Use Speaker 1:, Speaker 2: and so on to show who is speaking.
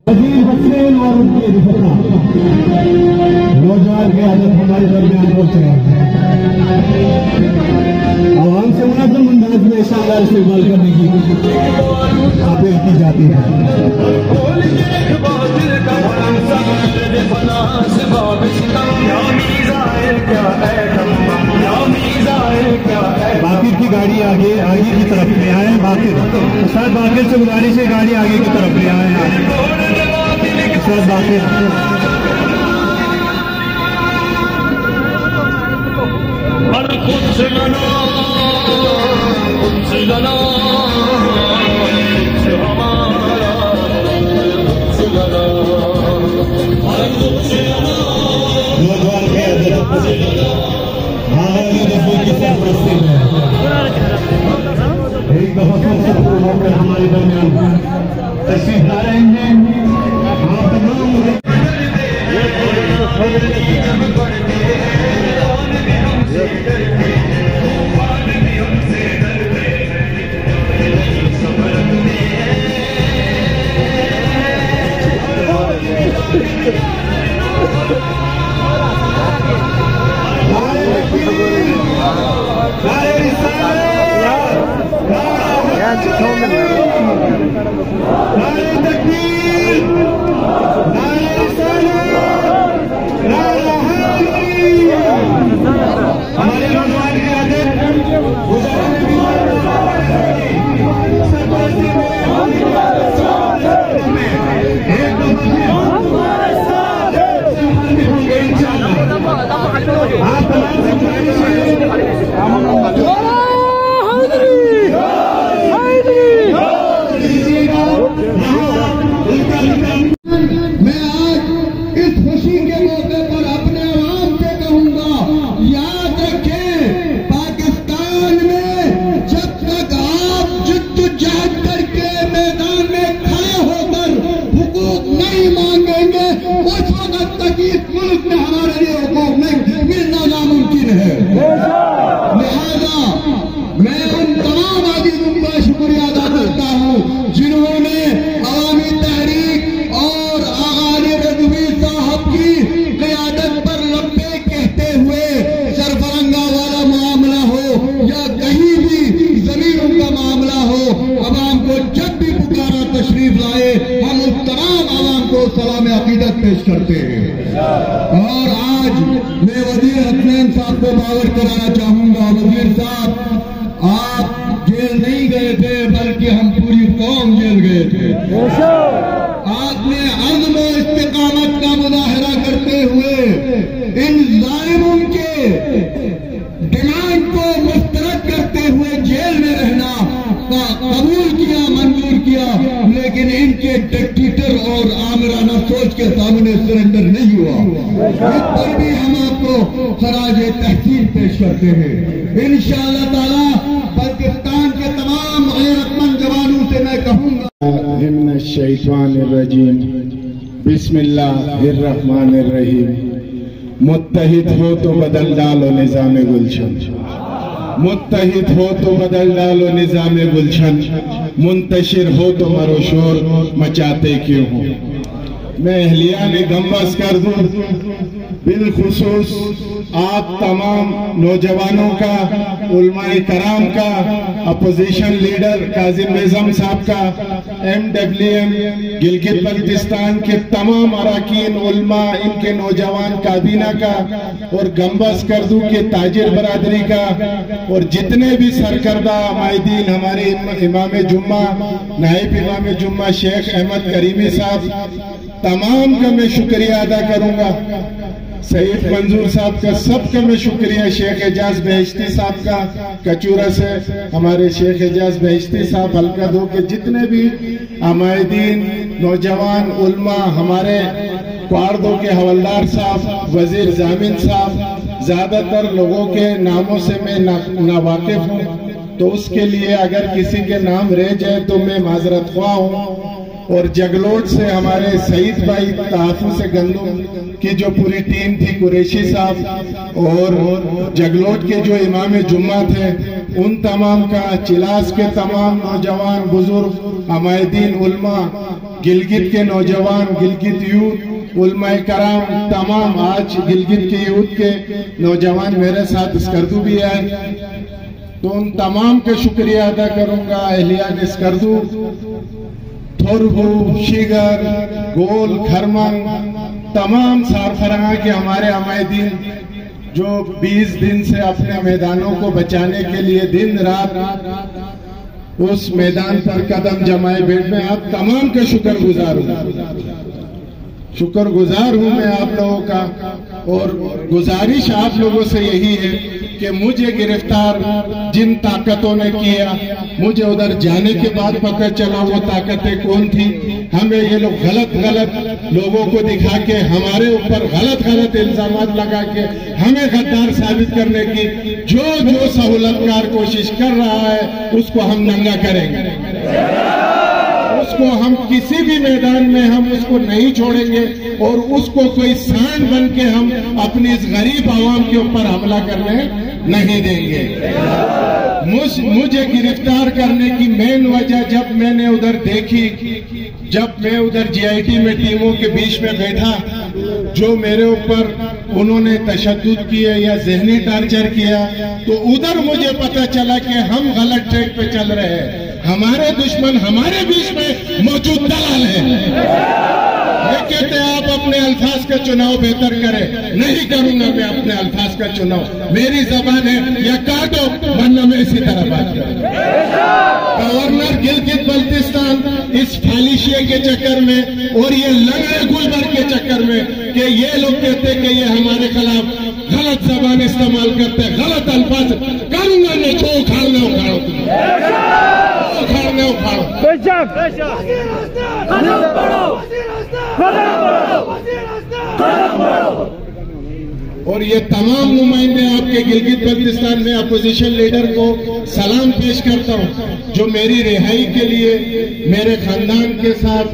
Speaker 1: अजीम हसनैन और उनकी रिफता नौजवान की आदत हमारे दरमियान पहुंच रहे हैं। आवाम से मुनाज़िम अंदाज में शानदार इस्तेमाल करने की अपील की जाती है। बाकिर की गाड़ी आगे की तरफ ले आए। बाकिर उस्ताद बाकिर से गुजारिश है गाड़ी आगे की तरफ ले आए। उस्ताद बाकिर
Speaker 2: खुद से लड़ा
Speaker 1: नौजवान के की सरपरस्ती में एक दफा फिर सबको होकर हमारे दरमियान तशरीफ ला रहे हैं। आप तमाम पेश करते हैं। और आज मैं वजीर हसनैन साहब को बावर कराना चाहूंगा। वजीर साहब, आप जेल नहीं गए थे बल्कि हम पूरी कौम जेल गए थे। आपने अज़्म व इस्तिकामत का मुजाहरा करते हुए इन जालिमों के डिमांड को मुस्तरद करते हुए जेल में रहना का कबूल किया, मंजूर किया, लेकिन इनके डिक्टेटर और आमराना सोच के सामने सरेंडर नहीं हुआ। इस पर भी हम आपको खराज तहसीन पेश करते हैं। इंशाअल्लाह ताला पाकिस्तान के तमाम गैरतमंद जवानों से मैं कहूँगा, बिस्मिल्लाहिर्रहमानिर्रहीम। मुत्तहिद हो तो बदल डालो निज़ामे गुलशन, मुत्तहिद हो तो बदल डालो निज़ामे गुलशन, मुंतशिर हो तो मरो शोर मचाते क्यों हो। मैं अहलिया निगम्बस कर दूं बिलखुसूस आप तमाम नौजवानों का, उलमाए कराम का, अपोजिशन लीडर काजिम निज़ाम साहब का, MWM गिलगित बल्तिस्तान के तमाम अराकीन उलमा, इनके नौजवान काबीना का, और गम्बस करदू के ताजिर बरादरी का, और जितने भी सरकर्दा माहिदीन, हमारे इमाम जुम्मा, नायब इमाम जुम्मा शेख अहमद करीमी साहब, तमाम का मैं शुक्रिया अदा करूंगा। सईद मंजूर साहब का सबका मैं शुक्रिया, शेख एजाज बहिश्ती साहब का कचूरा से, हमारे शेख एजाज बहिश्ती साहब हल्का दो के जितने भी अमायदीन, नौजवान उल्मा, हमारे क्वार्दो के हवलदार साहब, वजीर जामिन साहब, ज्यादातर लोगों के नामों से मैं नावाकिफ हूँ, तो उसके लिए अगर किसी के नाम रह जाए तो मैं माजरत ख्वाह हूँ। और जगलोट से हमारे सईद भाई, तहफ़्फ़ुज़ गंदुम की जो पूरी टीम थी, कुरैशी साहब, और जगलोट के जो इमाम जुम्मा थे, उन तमाम का, चिलास के तमाम नौजवान बुजुर्ग, हमायदीन उल्मा, गिलगित के नौजवान, गिलगित यूथ, उलमाए कराम, तमाम आज गिलगित के यूथ के नौजवान मेरे साथ स्कर्दू भी आए, तो उन तमाम के शुक्रिया अदा करूंगा। अहलियान स्कर्दू, थोरबू, शिगर, गोल, खरमंग, तमाम सारफरां के हमारे अमायदीन जो 20 दिन से अपने मैदानों को बचाने के लिए दिन रात उस मैदान पर कदम जमाए बैठे, मैं आप तमाम के शुक्रगुजार हूं मैं आप लोगों का। और गुजारिश आप लोगों से यही है कि मुझे गिरफ्तार जिन ताकतों ने किया, मुझे उधर जाने के बाद पता चला वो ताकतें कौन थी। हमें ये लोग गलत लोगों को दिखा के हमारे ऊपर गलत इल्जामात लगा के हमें गद्दार साबित करने की जो सहूलतकार कोशिश कर रहा है उसको हम नंगा करेंगे, उसको हम किसी भी मैदान में हम उसको नहीं छोड़ेंगे और उसको कोई सांड बन के हम अपनी इस गरीब आवाम के ऊपर हमला करने नहीं देंगे। मुझे गिरफ्तार करने की मेन वजह जब मैंने उधर देखी, जब मैं उधर जीआईटी में टीमों के बीच में बैठा, जो मेरे ऊपर उन्होंने तशद्दुद किया या जहनी टार्चर किया, तो उधर मुझे पता चला कि हम गलत ट्रैक पे चल रहे हैं। हमारे दुश्मन हमारे बीच में मौजूद दलाल है। ये कहते हैं आप अपने अल्फाज का चुनाव बेहतर करें, नहीं करूंगा मैं अपने अल्फाज का चुनाव, मेरी जबान है या काटो वरना मैं इसी तरह बात करूं। गवर्नर गिलगित बल्तिस्तान इस फालिशिया के चक्कर में और ये लंगड़े गुलबर्ग के चक्कर में कि ये लोग कहते कि ये हमारे खिलाफ गलत जबान इस्तेमाल करते हैं, गलत अल्फाज, करूंगा मैं जो उखाड़ना उखाड़ो, उखाड़ना उखाड़ो। और ये तमाम नुमाइंदे आपके गिलगित बल्तिस्तान में अपोजिशन लीडर को सलाम पेश करता हूं, जो मेरी रिहाई के लिए मेरे खानदान के साथ